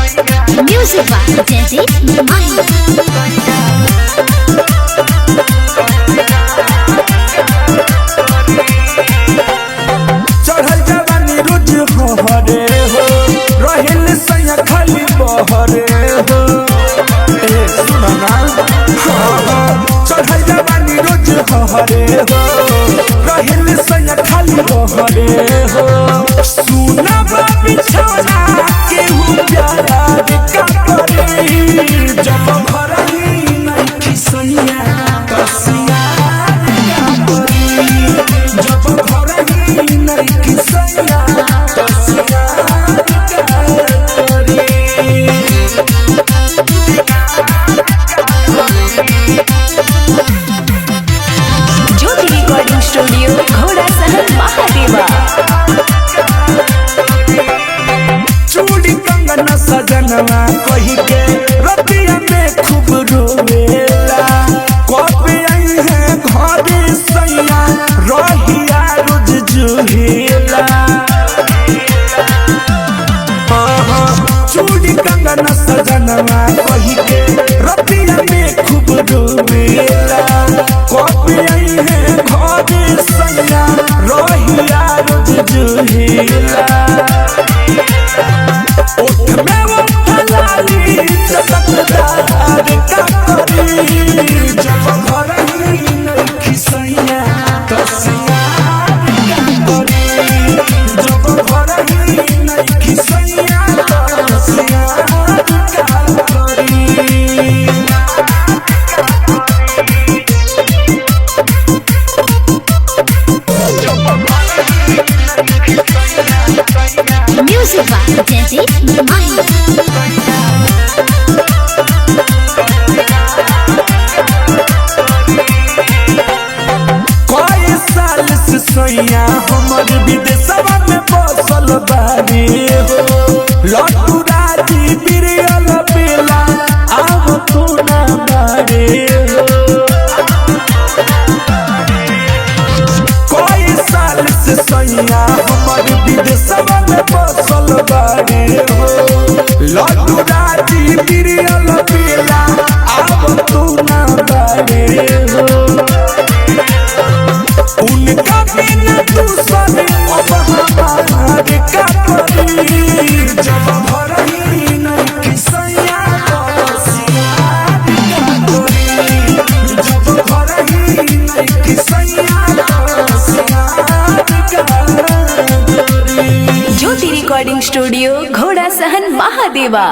Music by Jaideep Mahi। चढ़ल जवानी रोज हरे हो रहेल सैया खाली बहरे हो सुना ना चढ़ल जवानी रोज हरे हो रहेल सैया खाली बहरे हो सुना बिछौना केहू प्यार का करे जब घर ही नहीं खिसैया कसिया जब घर ही नहीं खिसैया कसिया ज्योति रिकॉर्डिंग स्टूडियो घोड़ा सहन महादेवा। चूड़ी कंगन सजनवा कही के रतिया में खूब रोवेला कब आई है घर सैया रहिया रोज जुहेला चूड़ी कंगन सजनवा कही के रतिया में खूब रोवेला कब आई है घर सैया रहिया रोज जुहेला ओठ में वो फलाली चटकदार का करी जब घर ही नहीं खिसैया कसिया करी जब घर ही नहीं खिसैया कसिया करी Music by Jaideep Mahi। कई साल से सैया हमर विदेशवा में बसल बारी हो लट्टू राजी बिरियल बेला आव तू ना बारे हो कई साल से सैया हमर विदेशवा में बसल बारी हो लट्टू राजी बिरियल बेला आव तू ना बारे हो उनका बिना दूसरे अब हमारे का करी जब घर ही नहीं खिसैया कसिया करी जब घर ही नहीं खिसैया कसिया करी ज्योति रिकॉर्डिंग स्टूडियो घोड़ा सहन महादेवा।